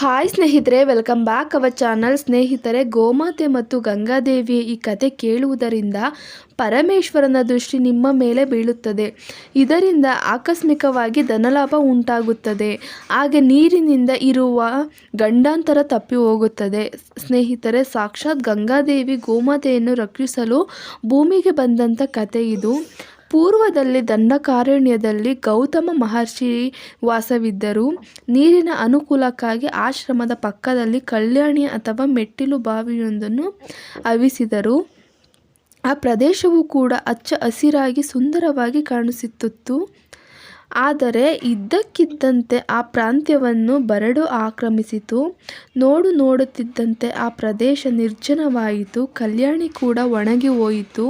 Hi ಸ್ನೇಹಿತರೆ, welcome back our channel. ಸ್ನೇಹಿತರೆ, ಗೋಮಾತೆ ಮತ್ತು ಗಂಗಾದೇವಿಯ ಈ ಕತೆ ಕೇಳುವುದರಿಂದ ಪರಮೇಶ್ವರನ ದೃಷ್ಟಿ ನಿಮ್ಮ ಮೇಲೆ ಬೀಳುತ್ತದೆ. ಇದರಿಂದ ಆಕಸ್ಮಿಕವಾಗಿ ಧನಲಾಭ ಉಂಟಾಗುತ್ತದೆ. ಹಾಗೆ ನೀರಿನಿಂದ ಇರುವ ಗಂಡಾಂತರ ತಪ್ಪಿ ಹೋಗುತ್ತದೆ. ಸ್ನೇಹಿತರೆ, ಸಾಕ್ಷಾತ್ ಗಂಗಾದೇವಿ ಗೋಮಾತೆಯನ್ನು ರಕ್ಷಿಸಲು ಭೂಮಿಗೆ ಬಂದಂಥ ಕತೆ ಇದು. ಪೂರ್ವದಲ್ಲಿ ದಂಡಕಾರಣ್ಯದಲ್ಲಿ ಗೌತಮ ಮಹರ್ಷಿ ವಾಸವಿದ್ದರು. ನೀರಿನ ಅನುಕೂಲಕ್ಕಾಗಿ ಆಶ್ರಮದ ಪಕ್ಕದಲ್ಲಿ ಕಲ್ಯಾಣಿ ಅಥವಾ ಮೆಟ್ಟಿಲು ಬಾವಿಯೊಂದನ್ನು ಹವಿಸಿದರು. ಆ ಪ್ರದೇಶವು ಕೂಡ ಹಚ್ಚ ಹಸಿರಾಗಿ ಸುಂದರವಾಗಿ ಕಾಣಿಸುತ್ತಿತ್ತು. ಆದರೆ ಇದ್ದಕ್ಕಿದ್ದಂತೆ ಆ ಪ್ರಾಂತ್ಯವನ್ನು ಬರಡು ಆಕ್ರಮಿಸಿತು. ನೋಡುತ್ತಿದ್ದಂತೆ ಆ ಪ್ರದೇಶ ನಿರ್ಜನವಾಯಿತು. ಕಲ್ಯಾಣಿ ಕೂಡ ಒಣಗಿ ಹೋಯಿತು.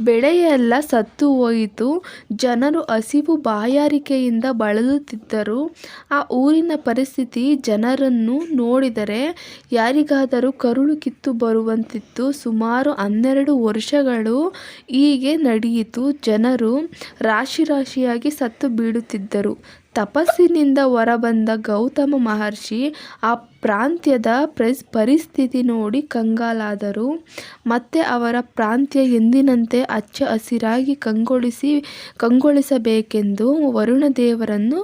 ಬೆಳೆಯೆಲ್ಲ ಸತ್ತು ಹೋಯಿತು. ಜನರು ಹಸಿವು ಬಾಯಾರಿಕೆಯಿಂದ ಬಳಲುತ್ತಿದ್ದರು. ಆ ಊರಿನ ಪರಿಸ್ಥಿತಿ ಜನರನ್ನು ನೋಡಿದರೆ ಯಾರಿಗಾದರೂ ಕರುಳು ಕಿತ್ತು ಬರುವಂತಿತ್ತು. ಸುಮಾರು 12 ವರ್ಷಗಳು ಹೀಗೆ ನಡೆಯಿತು. ಜನರು ರಾಶಿಯಾಗಿ ಸತ್ತು ಬೀಳುತ್ತಿದ್ದರು. ತಪಸ್ಸಿನಿಂದ ಹೊರಬಂದ ಗೌತಮ ಮಹರ್ಷಿ ಆ ಪ್ರಾಂತ್ಯದ ಪರಿಸ್ಥಿತಿ ನೋಡಿ ಕಂಗಾಲಾದರು. ಮತ್ತೆ ಅವರ ಪ್ರಾಂತ್ಯ ಎಂದಿನಂತೆ ಹಚ್ಚ ಹಸಿರಾಗಿ ಕಂಗೊಳಿಸಬೇಕೆಂದು ವರುಣದೇವರನ್ನು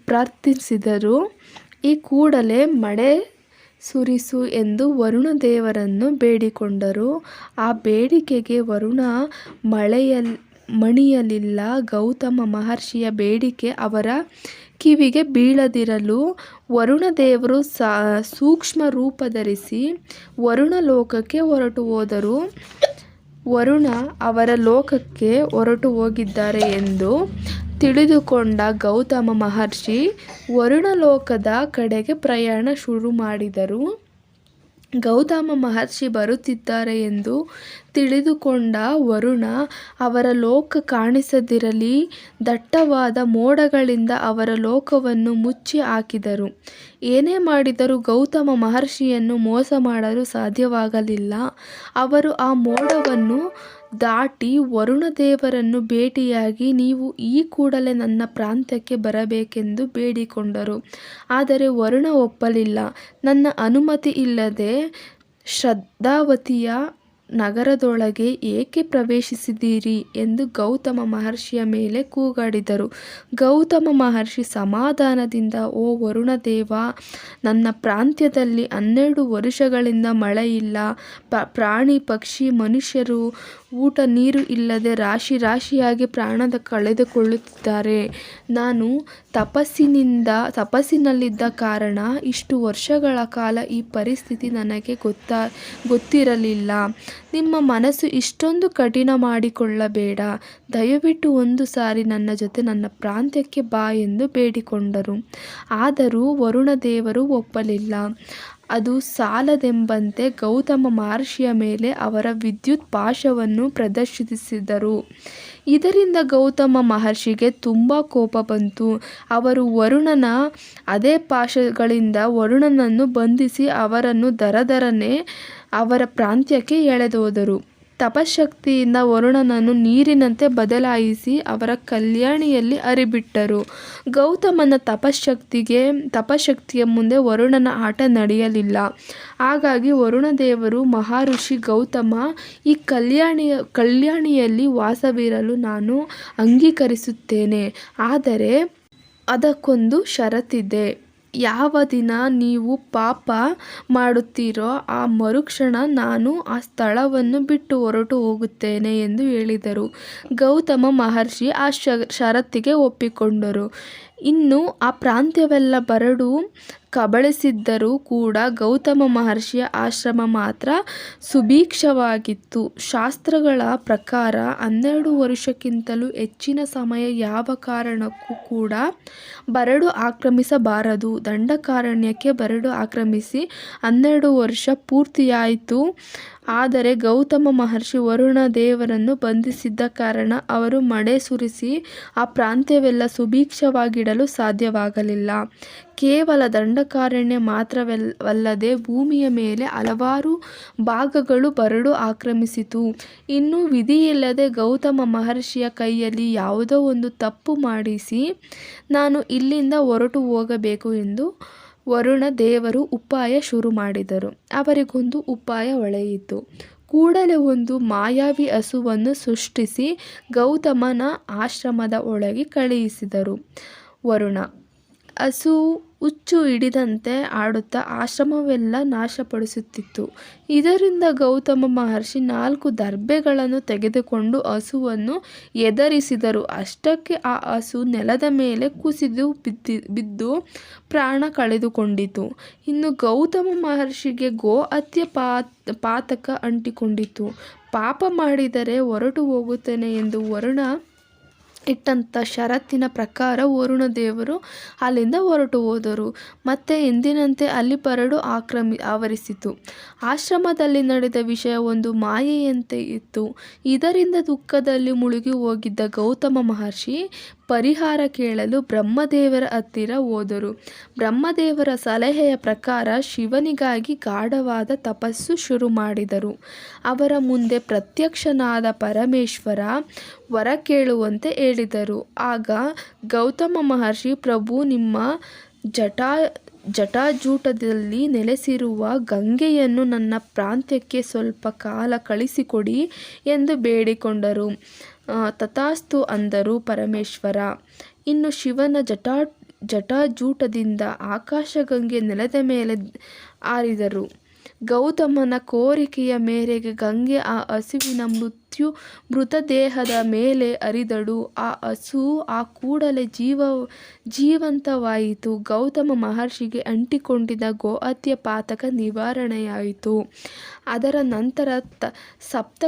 ಪ್ರಾರ್ಥಿಸಿದರು. ಈ ಕೂಡಲೇ ಮಳೆ ಸುರಿಸು ಎಂದು ವರುಣದೇವರನ್ನು ಬೇಡಿಕೊಂಡರು. ಆ ಬೇಡಿಕೆಗೆ ವರುಣ ಮಣಿಯಲಿಲ್ಲ. ಗೌತಮ ಮಹರ್ಷಿಯ ಬೇಡಿಕೆ ಅವರ ಕಿವಿಗೆ ಬೀಳದಿರಲು ವರುಣದೇವರು ಸೂಕ್ಷ್ಮ ರೂಪ ಧರಿಸಿ ವರುಣ ಲೋಕಕ್ಕೆ ಹೊರಟು ಹೋದರು. ವರುಣ ಅವರ ಲೋಕಕ್ಕೆ ಹೊರಟು ಹೋಗಿದ್ದಾರೆ ಎಂದು ತಿಳಿದುಕೊಂಡ ಗೌತಮ ಮಹರ್ಷಿ ವರುಣಲೋಕದ ಕಡೆಗೆ ಪ್ರಯಾಣ ಶುರು ಮಾಡಿದರು. ಗೌತಮ ಮಹರ್ಷಿ ಬರುತ್ತಿದ್ದಾರೆ ಎಂದು ತಿಳಿದುಕೊಂಡ ವರುಣ ಅವರ ಲೋಕ ಕಾಣಿಸದಿರಲಿ ದಟ್ಟವಾದ ಮೋಡಗಳಿಂದ ಅವರ ಲೋಕವನ್ನು ಮುಚ್ಚಿ ಹಾಕಿದರು. ಏನೇ ಮಾಡಿದರೂ ಗೌತಮ ಮಹರ್ಷಿಯನ್ನು ಮೋಸ ಮಾಡಲು ಸಾಧ್ಯವಾಗಲಿಲ್ಲ. ಅವರು ಆ ಮೋಡವನ್ನು ದಾಟಿ ವರುಣದೇವರನ್ನು ಭೇಟಿಯಾಗಿ ನೀವು ಈ ಕೂಡಲೇ ನನ್ನ ಪ್ರಾಂತ್ಯಕ್ಕೆ ಬರಬೇಕೆಂದು ಬೇಡಿಕೊಂಡರು. ಆದರೆ ವರುಣ ಒಪ್ಪಲಿಲ್ಲ. ನನ್ನ ಅನುಮತಿ ಇಲ್ಲದೆ ಶ್ರದ್ಧಾವತಿಯ ನಗರದೊಳಗೆ ಏಕೆ ಪ್ರವೇಶಿಸಿದ್ದೀರಿ ಎಂದು ಗೌತಮ ಮಹರ್ಷಿಯ ಮೇಲೆ ಕೂಗಾಡಿದರು. ಗೌತಮ ಮಹರ್ಷಿ ಸಮಾಧಾನದಿಂದ, ಓ ವರುಣದೇವ, ನನ್ನ ಪ್ರಾಂತ್ಯದಲ್ಲಿ 12 ವರ್ಷಗಳಿಂದ ಮಳೆಯಿಲ್ಲ. ಪ್ರಾಣಿ ಪಕ್ಷಿ ಮನುಷ್ಯರು ಊಟ ನೀರು ಇಲ್ಲದೆ ರಾಶಿಯಾಗಿ ಪ್ರಾಣ ಕಳೆದುಕೊಳ್ಳುತ್ತಿದ್ದಾರೆ. ನಾನು ತಪಸ್ಸಿನಲ್ಲಿದ್ದ ಕಾರಣ ಇಷ್ಟು ವರ್ಷಗಳ ಕಾಲ ಈ ಪರಿಸ್ಥಿತಿ ನನಗೆ ಗೊತ್ತಿರಲಿಲ್ಲ. ನಿಮ್ಮ ಮನಸ್ಸು ಇಷ್ಟೊಂದು ಕಠಿಣ ಮಾಡಿಕೊಳ್ಳಬೇಡ. ದಯವಿಟ್ಟು ಒಂದು ಸಾರಿ ನನ್ನ ಜೊತೆ ನನ್ನ ಪ್ರಾಂತ್ಯಕ್ಕೆ ಬಾ ಎಂದು ಬೇಡಿಕೊಂಡರು. ಆದರೂ ವರುಣದೇವರು ಒಪ್ಪಲಿಲ್ಲ. ಅದು ಸಾಲದೆಂಬಂತೆ ಗೌತಮ ಮಹರ್ಷಿಯ ಮೇಲೆ ಅವರ ವಿದ್ಯುತ್ ಪಾಶವನ್ನು ಪ್ರದರ್ಶಿಸಿದರು. ಇದರಿಂದ ಗೌತಮ ಮಹರ್ಷಿಗೆ ತುಂಬ ಕೋಪ ಬಂತು. ಅವರು ವರುಣನ ಅದೇ ಪಾಶಗಳಿಂದ ವರುಣನನ್ನು ಬಂಧಿಸಿ ಅವರನ್ನು ದರದರನೆ ಅವರ ಪ್ರಾಂತ್ಯಕ್ಕೆ ಎಳೆದೋದರು. ತಪಶಕ್ತಿಯಿಂದ ವರುಣನನ್ನು ನೀರಿನಂತೆ ಬದಲಾಯಿಸಿ ಅವರ ಕಲ್ಯಾಣಿಯಲ್ಲಿ ಹರಿಬಿಟ್ಟರು. ಗೌತಮನ ತಪಶಕ್ತಿಯ ಮುಂದೆ ವರುಣನ ಆಟ ನಡೆಯಲಿಲ್ಲ. ಹಾಗಾಗಿ ವರುಣದೇವರು, ಮಹರ್ಷಿ ಗೌತಮ, ಈ ಕಲ್ಯಾಣಿಯಲ್ಲಿ ವಾಸವಿರಲು ನಾನು ಅಂಗೀಕರಿಸುತ್ತೇನೆ. ಆದರೆ ಅದಕ್ಕೊಂದು ಷರತ್ತಿದೆ. ಯಾವ ದಿನ ನೀವು ಪಾಪ ಮಾಡುತ್ತೀರೋ ಆ ಮರುಕ್ಷಣ ನಾನು ಆ ಸ್ಥಳವನ್ನು ಬಿಟ್ಟು ಹೊರಟು ಹೋಗುತ್ತೇನೆ ಎಂದು ಹೇಳಿದರು. ಗೌತಮ ಮಹರ್ಷಿ ಆ ಷರತ್ತಿಗೆ ಒಪ್ಪಿಕೊಂಡರು. ಇನ್ನು ಆ ಪ್ರಾಂತ್ಯವೆಲ್ಲ ಬರಡು ಕಬಳಿಸಿದ್ದರೂ ಕೂಡ ಗೌತಮ ಮಹರ್ಷಿಯ ಆಶ್ರಮ ಮಾತ್ರ ಸುಭಿಕ್ಷವಾಗಿತ್ತು. ಶಾಸ್ತ್ರಗಳ ಪ್ರಕಾರ 12 ವರ್ಷಕ್ಕಿಂತಲೂ ಹೆಚ್ಚಿನ ಸಮಯ ಯಾವ ಕಾರಣಕ್ಕೂ ಕೂಡ ಬರಡು ಆಕ್ರಮಿಸಬಾರದು. ದಂಡಕಾರಣ್ಯಕ್ಕೆ ಬರಡು ಆಕ್ರಮಿಸಿ 12 ವರ್ಷ ಪೂರ್ತಿಯಾಯಿತು. ಆದರೆ ಗೌತಮ ಮಹರ್ಷಿ ವರುಣ ದೇವರನ್ನು ಬಂಧಿಸಿದ್ದ ಕಾರಣ ಅವರು ಮಳೆ ಸುರಿಸಿ ಆ ಪ್ರಾಂತ್ಯವೆಲ್ಲ ಸುಭಿಕ್ಷವಾಗಿಡಲು ಸಾಧ್ಯವಾಗಲಿಲ್ಲ. ಕೇವಲ ದಂಡಕಾರಣ್ಯ ಮಾತ್ರವಲ್ಲದೆ ಭೂಮಿಯ ಮೇಲೆ ಹಲವಾರು ಭಾಗಗಳು ಬರಡು ಆಕ್ರಮಿಸಿತು. ಇನ್ನು ವಿಧಿಯಿಲ್ಲದೆ ಗೌತಮ ಮಹರ್ಷಿಯ ಕೈಯಲ್ಲಿ ಯಾವುದೋ ಒಂದು ತಪ್ಪು ಮಾಡಿಸಿ ನಾನು ಇಲ್ಲಿಂದ ಹೊರಟು ಹೋಗಬೇಕು ಎಂದು ವರುಣ ದೇವರು ಉಪಾಯ ಶುರು ಮಾಡಿದರು. ಅವರಿಗೊಂದು ಉಪಾಯ ಹೊಳೆಯಿತು. ಕೂಡಲೇ ಒಂದು ಮಾಯಾವಿ ಹಸುವನ್ನು ಸೃಷ್ಟಿಸಿ ಗೌತಮನ ಆಶ್ರಮದ ಒಳಗೆ ಕಳುಹಿಸಿದರು. ವರುಣ ಹಸು ಹುಚ್ಚು ಹಿಡಿದಂತೆ ಆಡುತ್ತಾ ಆಶ್ರಮವೆಲ್ಲ ನಾಶಪಡಿಸುತ್ತಿತ್ತು. ಇದರಿಂದ ಗೌತಮ ಮಹರ್ಷಿ 4 ದರ್ಬೆಗಳನ್ನು ತೆಗೆದುಕೊಂಡು ಹಸುವನ್ನು ಎದರಿಸಿದರು. ಅಷ್ಟಕ್ಕೆ ಆ ಹಸು ನೆಲದ ಮೇಲೆ ಕುಸಿದು ಬಿದ್ದು ಪ್ರಾಣ ಕಳೆದುಕೊಂಡಿತು. ಇನ್ನು ಗೌತಮ ಮಹರ್ಷಿಗೆ ಗೋಹತ್ಯೆ ಪಾತಕ ಅಂಟಿಕೊಂಡಿತು. ಪಾಪ ಮಾಡಿದರೆ ಹೊರಟು ಹೋಗುತ್ತೇನೆ ಎಂದು ವರುಣ ಇಟ್ಟಂಥ ಷರತ್ತಿನ ಪ್ರಕಾರ ವರುಣ ದೇವರು ಅಲ್ಲಿಂದ ಹೊರಟು ಹೋದರು. ಮತ್ತೆ ಎಂದಿನಂತೆ ಅಲ್ಲಿ ಬರಡು ಆವರಿಸಿತು. ಆಶ್ರಮದಲ್ಲಿ ನಡೆದ ವಿಷಯ ಒಂದು ಮಾಯೆಯಂತೆ ಇತ್ತು. ಇದರಿಂದ ದುಃಖದಲ್ಲಿ ಮುಳುಗಿ ಹೋಗಿದ್ದ ಗೌತಮ ಮಹರ್ಷಿ ಪರಿಹಾರ ಕೇಳಲು ಬ್ರಹ್ಮದೇವರ ಹತ್ತಿರ ಹೋದರು. ಬ್ರಹ್ಮದೇವರ ಸಲಹೆಯ ಪ್ರಕಾರ ಶಿವನಿಗಾಗಿ ಗಾಢವಾದ ತಪಸ್ಸು ಶುರು ಮಾಡಿದರು. ಅವರ ಮುಂದೆ ಪ್ರತ್ಯಕ್ಷನಾದ ಪರಮೇಶ್ವರ ವರ ಕೇಳುವಂತೆ ಹೇಳಿದರು. ಆಗ ಗೌತಮ ಮಹರ್ಷಿ, ಪ್ರಭು, ನಿಮ್ಮ ಜಟಾಜೂಟದಲ್ಲಿ ನೆಲೆಸಿರುವ ಗಂಗೆಯನ್ನು ನನ್ನ ಪ್ರಾಂತ್ಯಕ್ಕೆ ಸ್ವಲ್ಪ ಕಾಲ ಕಳಿಸಿಕೊಡಿ ಎಂದು ಬೇಡಿಕೊಂಡರು. ತಥಾಸ್ತು ಅಂದರು ಪರಮೇಶ್ವರ. ಇನ್ನು ಶಿವನ ಜಟಾಜೂಟದಿಂದ ಆಕಾಶಗಂಗೆ ನೆಲದ ಮೇಲೆ ಹಾರಿದರು. ಗೌತಮನ ಕೋರಿಕೆಯ ಮೇರೆಗೆ ಗಂಗೆ ಆ ಹಸುವಿನ ಮೃತದೇಹದ ಮೇಲೆ ಹರಿದಳು. ಆ ಹಸು ಆ ಕೂಡಲೇ ಜೀವಂತವಾಯಿತು. ಗೌತಮ ಮಹರ್ಷಿಗೆ ಅಂಟಿಕೊಂಡಿದ್ದ ಗೋಹತ್ಯೆ ಪಾತಕ ನಿವಾರಣೆಯಾಯಿತು. ಅದರ ನಂತರ ಸಪ್ತ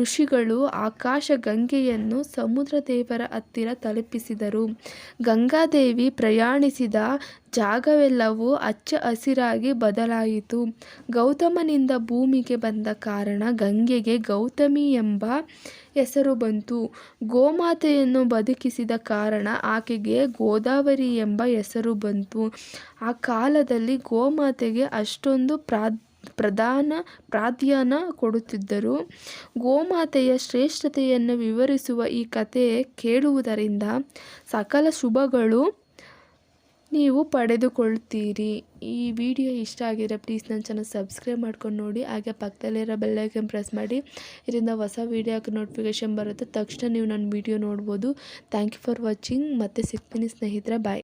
ಋಷಿಗಳು ಆಕಾಶಗಂಗೆಯನ್ನು ಸಮುದ್ರದೇವರ ಹತ್ತಿರ ತಲುಪಿಸಿದರು. ಗಂಗಾದೇವಿ ಪ್ರಯಾಣಿಸಿದ ಜಾಗವೆಲ್ಲವೂ ಹಚ್ಚ ಹಸಿರಾಗಿ ಬದಲಾಯಿತು. ಗೌತಮನಿಂದ ಭೂಮಿಗೆ ಬಂದ ಕಾರಣ ಗಂಗೆಗೆ ಗೌತಮಿ ಎಂಬ ಹೆಸರು ಬಂತು. ಗೋಮಾತೆಯನ್ನು ಬದುಕಿಸಿದ ಕಾರಣ ಆಕೆಗೆ ಗೋದಾವರಿ ಎಂಬ ಹೆಸರು ಬಂತು. ಆ ಕಾಲದಲ್ಲಿ ಗೋಮಾತೆಗೆ ಅಷ್ಟೊಂದು ಪ್ರಾಧಾನ್ಯ ಕೊಡುತ್ತಿದ್ದರು. ಗೋಮಾತೆಯ ಶ್ರೇಷ್ಠತೆಯನ್ನು ವಿವರಿಸುವ ಈ ಕಥೆ ಕೇಳುವುದರಿಂದ ಸಕಲ ಶುಭಗಳು ನೀವು ಪಡೆದುಕೊಳ್ತೀರಿ. ಈ ವಿಡಿಯೋ ಇಷ್ಟ ಆಗಿದ್ರೆ ಪ್ಲೀಸ್ ನನ್ನ ಚಾನಲ್ ಸಬ್ಸ್ಕ್ರೈಬ್ ಮಾಡ್ಕೊಂಡು ನೋಡಿ. ಹಾಗೆ ಪಕ್ಕದಲ್ಲಿರೋ ಬೆಲ್ ಐಕನ್ ಪ್ರೆಸ್ ಮಾಡಿ. ಇದರಿಂದ ಹೊಸ ವೀಡಿಯೋಕ್ಕೆ ನೋಟಿಫಿಕೇಷನ್ ಬರುತ್ತೆ. ತಕ್ಷಣ ನೀವು ನನ್ನ ವಿಡಿಯೋ ನೋಡ್ಬೋದು. Thank you for watching. ಮತ್ತೆ ಸಿಗ್ತೀನಿ ಸ್ನೇಹಿತರೆ. ಬಾಯ್.